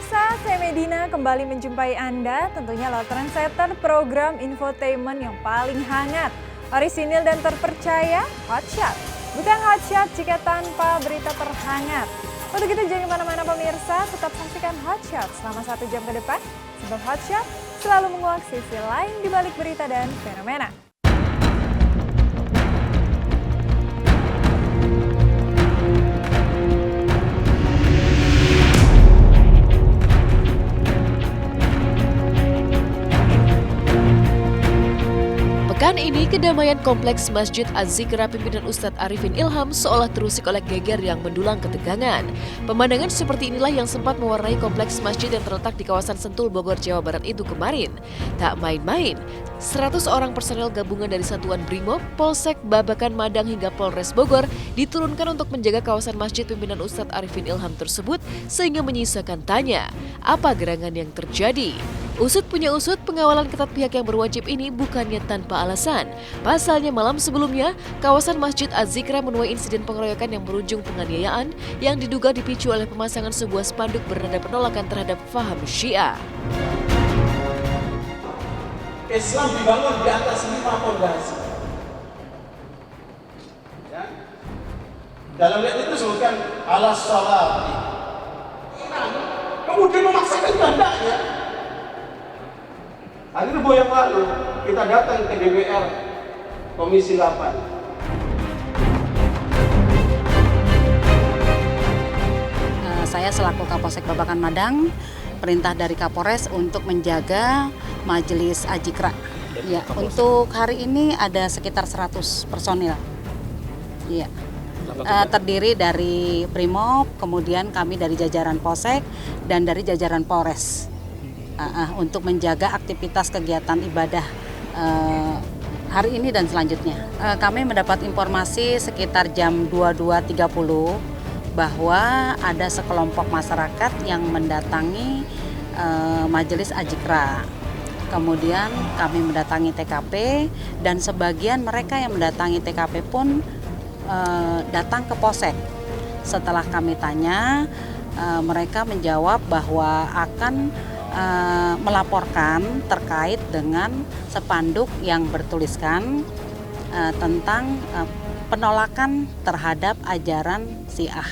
Pemirsa, saya Medina kembali menjumpai Anda tentunya lewat trendsetter program infotainment yang paling hangat, orisinil dan terpercaya, Hotshot. Bukan Hotshot jika tanpa berita terhangat. Untuk itu jangan kemana-mana pemirsa, tetap saksikan Hotshot selama 1 jam ke depan. Sebab Hotshot selalu menguak sisi lain di balik berita dan fenomena. Pekan ini, kedamaian kompleks Masjid Az-Zikra pimpinan Ustadz Arifin Ilham seolah terusik oleh geger yang mendulang ketegangan. Pemandangan seperti inilah yang sempat mewarnai kompleks masjid yang terletak di kawasan Sentul, Bogor, Jawa Barat itu kemarin. Tak main-main, 100 orang personel gabungan dari Satuan Brimob, Polsek, Babakan, Madang hingga Polres Bogor diturunkan untuk menjaga kawasan masjid pimpinan Ustadz Arifin Ilham tersebut sehingga menyisakan tanya, apa gerangan yang terjadi? Usut punya usut, pengawalan ketat pihak yang berwajib ini bukannya tanpa alasan. Pasalnya malam sebelumnya, kawasan Masjid Az-Zikra menuai insiden pengeroyokan yang berujung penganiayaan yang diduga dipicu oleh pemasangan sebuah spanduk bernada penolakan terhadap faham Syiah. Islam dibangun di atas 5 fondasi. Ya. Dalam ayat itu disebutkan alas salat. Kemudian memaksakan kehendaknya. Hari Rabu yang lalu kita datang ke DPR Komisi 8. Saya selaku Kapolsek Babakan Madang, perintah dari Kapolres untuk menjaga Majelis Az-Zikra. Ya, untuk hari ini ada sekitar 100 personil. Iya. Terdiri dari Brimob, kemudian kami dari jajaran Polsek dan dari jajaran Polres. Untuk menjaga aktivitas kegiatan ibadah hari ini dan selanjutnya. Kami mendapat informasi sekitar jam 22.30 bahwa ada sekelompok masyarakat yang mendatangi Majelis Az-Zikra. Kemudian kami mendatangi TKP dan sebagian mereka yang mendatangi TKP pun datang ke Polsek. Setelah kami tanya, mereka menjawab bahwa akan melaporkan terkait dengan spanduk yang bertuliskan tentang penolakan terhadap ajaran Syiah.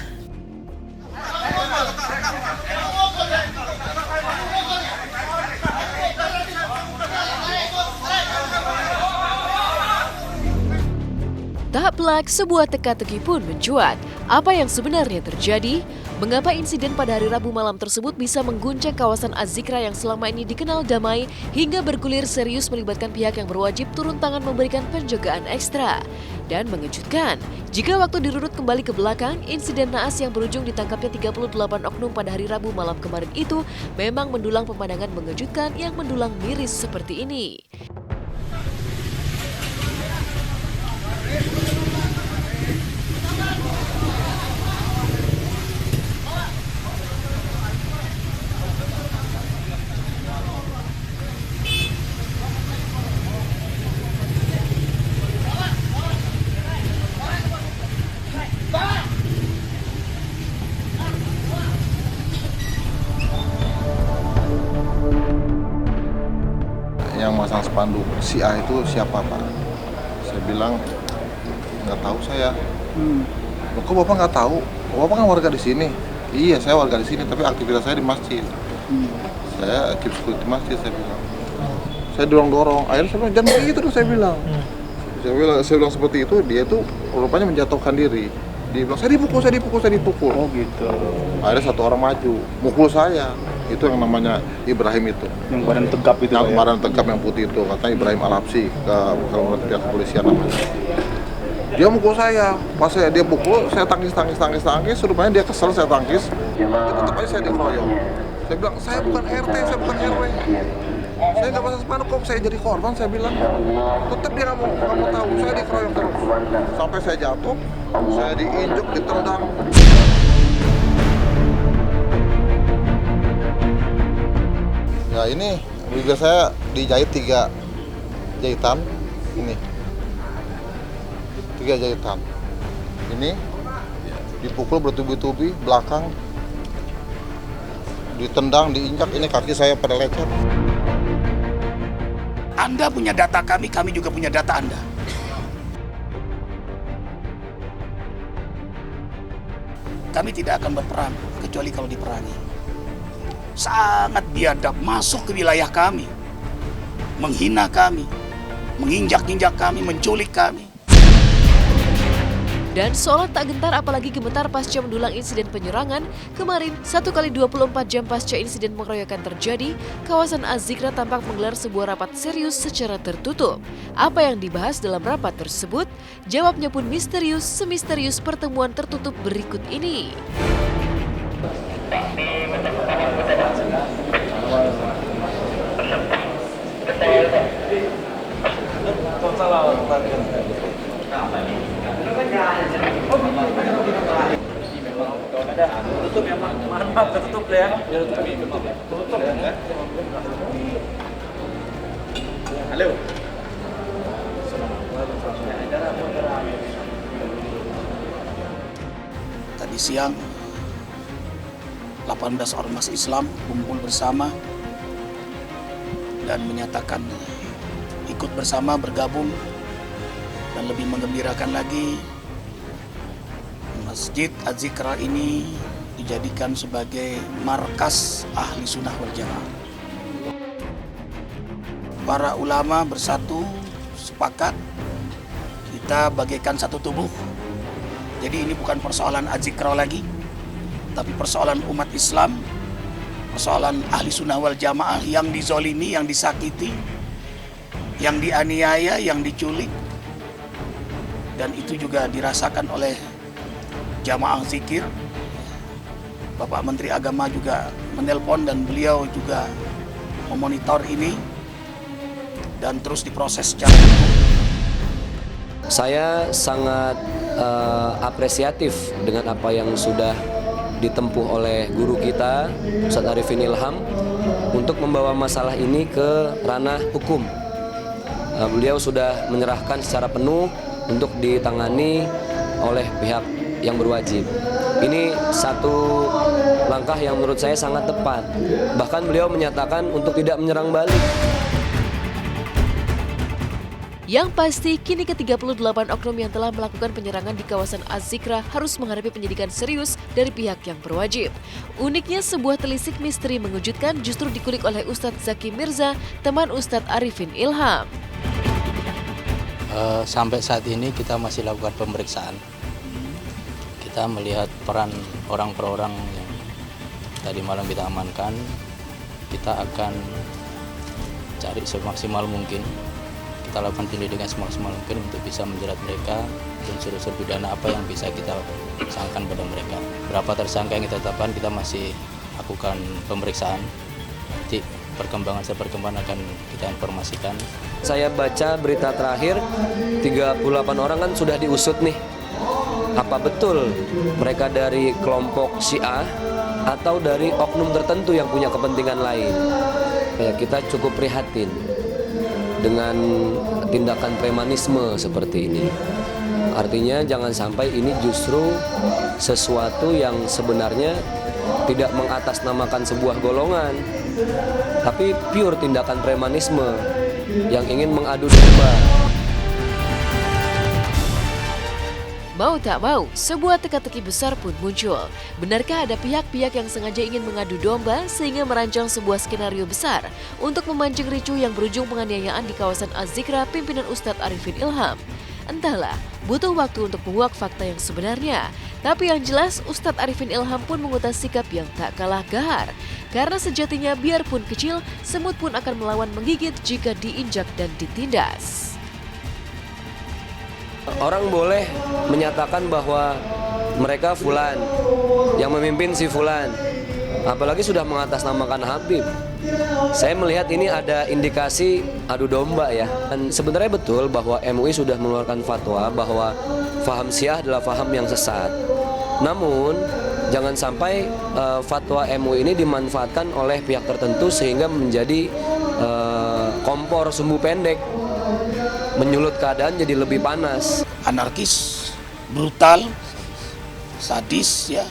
Tak pelak, sebuah teka-teki pun mencuat. Apa yang sebenarnya terjadi? Mengapa insiden pada hari Rabu malam tersebut bisa mengguncang kawasan Az-Zikra yang selama ini dikenal damai hingga bergulir serius melibatkan pihak yang berwajib turun tangan memberikan penjagaan ekstra? Dan mengejutkan, jika waktu dirunut kembali ke belakang, insiden naas yang berujung ditangkapnya 38 oknum pada hari Rabu malam kemarin itu memang mendulang pemandangan mengejutkan yang mendulang miris seperti ini. Yang masang spanduk Syiah itu siapa, Pak? Saya bilang nggak tahu saya. Loh, kok Bapak nggak tahu? Bapak kan warga di sini. Iya, saya warga di sini, tapi aktivitas saya di masjid. Saya keep security di masjid, saya bilang. Saya dorong-dorong. Akhirnya saya bilang, jangan begitu dong, saya bilang. Saya bilang seperti itu, dia itu rupanya menjatuhkan diri. Dia bilang, saya dipukul. Oh gitu. Akhirnya satu orang maju, mukul saya. Itu yang namanya Ibrahim itu. Yang badan tegap itu. Yang badan tegap yang putih itu, katanya Ibrahim Al-Habsyi, kalau pihak kepolisian namanya. Dia mukul saya, pas dia pukul, saya tangkis, rupanya dia kesel, saya tangkis. Tetap aja saya dikeroyok. Saya bilang, saya bukan RT, saya bukan RW. Saya nggak pasang spanduk, kok saya jadi korban, saya bilang. Tetap dia nggak mau tahu, saya dikeroyok terus. Sampai saya jatuh, saya diinjuk, ditendang. Ya ini bibir saya dijahit 3 jahitan, ini 3 jahitan. Ini dipukul bertubi-tubi belakang, ditendang, diinjak, ini kaki saya pada lecet. Anda punya data kami juga punya data Anda. Kami tidak akan berperang kecuali kalau diperangi. Sangat biadab masuk ke wilayah kami, menghina kami, menginjak-injak kami, menculik kami. Dan seolah tak gentar apalagi gemetar pasca mendulang insiden penyerangan, kemarin 1 kali 24 jam pasca insiden pengeroyokan terjadi, kawasan Az-Zikra tampak menggelar sebuah rapat serius secara tertutup. Apa yang dibahas dalam rapat tersebut? Jawabnya pun misterius, semisterius pertemuan tertutup berikut ini. Tadi siang 18 ormas Islam kumpul bersama dan menyatakan ikut bersama bergabung, dan lebih menggembirakan lagi Masjid Az-Zikra ini dijadikan sebagai markas ahli sunnah wal jamaah. Para ulama bersatu sepakat kita bagaikan satu tubuh. Jadi ini bukan persoalan Az-Zikra lagi, tapi persoalan umat Islam, persoalan ahli sunnah wal jamaah yang dizolimi, yang disakiti, yang dianiaya, yang diculik. Dan itu juga dirasakan oleh jamaah zikir. Bapak Menteri Agama juga menelpon dan beliau juga memonitor ini dan terus diproses secara hukum. Saya sangat apresiatif dengan apa yang sudah ditempuh oleh guru kita, Ustadz Arifin Ilham, untuk membawa masalah ini ke ranah hukum. Beliau sudah menyerahkan secara penuh untuk ditangani oleh pihak yang berwajib. Ini satu langkah yang menurut saya sangat tepat. Bahkan beliau menyatakan untuk tidak menyerang balik. Yang pasti, kini ke-38 oknum yang telah melakukan penyerangan di kawasan Az-Zikra harus menghadapi penyidikan serius dari pihak yang berwajib. Uniknya, sebuah telisik misteri mengejutkan justru dikulik oleh Ustadz Zaki Mirza, teman Ustadz Arifin Ilham. Sampai saat ini kita masih lakukan pemeriksaan. Kita melihat peran orang per orang yang tadi malam kita amankan. Kita akan cari semaksimal mungkin. Kita lakukan penyelidikan semaksimal mungkin untuk bisa menjerat mereka, unsur-unsur pidana apa yang bisa kita sangkakan pada mereka. Berapa tersangka yang kita tetapkan kita masih lakukan pemeriksaan. Nanti perkembangan akan kita informasikan. Saya baca berita terakhir, 38 orang kan sudah diusut nih. Apa betul mereka dari kelompok Syiah atau dari oknum tertentu yang punya kepentingan lain? Kita cukup prihatin dengan tindakan premanisme seperti ini. Artinya jangan sampai ini justru sesuatu yang sebenarnya tidak mengatasnamakan sebuah golongan, tapi pure tindakan premanisme yang ingin mengadu domba. Mau tak mau, sebuah teka-teki besar pun muncul. Benarkah ada pihak-pihak yang sengaja ingin mengadu domba sehingga merancang sebuah skenario besar untuk memancing ricuh yang berujung penganiayaan di kawasan Az-Zikra pimpinan Ustadz Arifin Ilham? Entahlah, butuh waktu untuk menguak fakta yang sebenarnya. Tapi yang jelas, Ustadz Arifin Ilham pun mengutas sikap yang tak kalah gahar. Karena sejatinya biarpun kecil, semut pun akan melawan menggigit jika diinjak dan ditindas. Orang boleh menyatakan bahwa mereka fulan, yang memimpin si fulan, apalagi sudah mengatasnamakan Habib. Saya melihat ini ada indikasi adu domba ya. Dan sebenarnya betul bahwa MUI sudah mengeluarkan fatwa bahwa faham Syiah adalah faham yang sesat. Namun jangan sampai fatwa MUI ini dimanfaatkan oleh pihak tertentu sehingga menjadi kompor sumbu pendek, menyulut keadaan jadi lebih panas. Anarkis, brutal, sadis ya.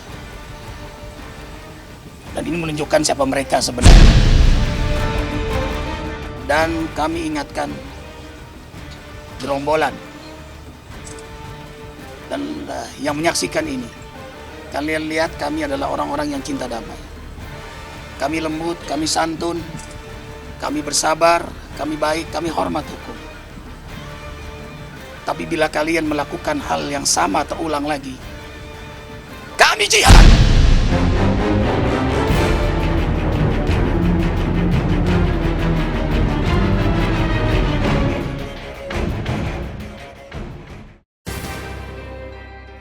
Dan ini menunjukkan siapa mereka sebenarnya. Dan kami ingatkan gerombolan dan yang menyaksikan ini, kalian lihat kami adalah orang-orang yang cinta damai. Kami lembut, kami santun, kami bersabar, kami baik, kami hormat hukum. Tapi bila kalian melakukan hal yang sama terulang lagi, kami jihad.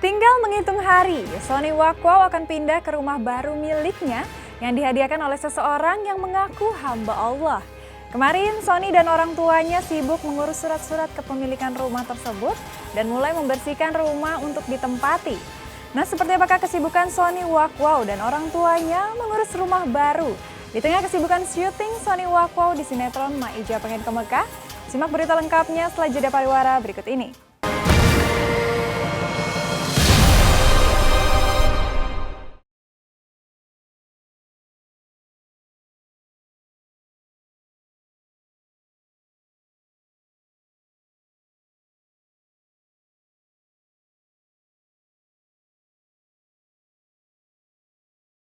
Tinggal menghitung hari, Sony Wakwau akan pindah ke rumah baru miliknya yang dihadiahkan oleh seseorang yang mengaku hamba Allah. Kemarin, Sony dan orang tuanya sibuk mengurus surat-surat kepemilikan rumah tersebut dan mulai membersihkan rumah untuk ditempati. Nah, seperti apakah kesibukan Sony Wakwau dan orang tuanya mengurus rumah baru? Di tengah kesibukan syuting Sony Wakwau di sinetron Maija Pengen ke Mekah, simak berita lengkapnya setelah jeda pariwara berikut ini.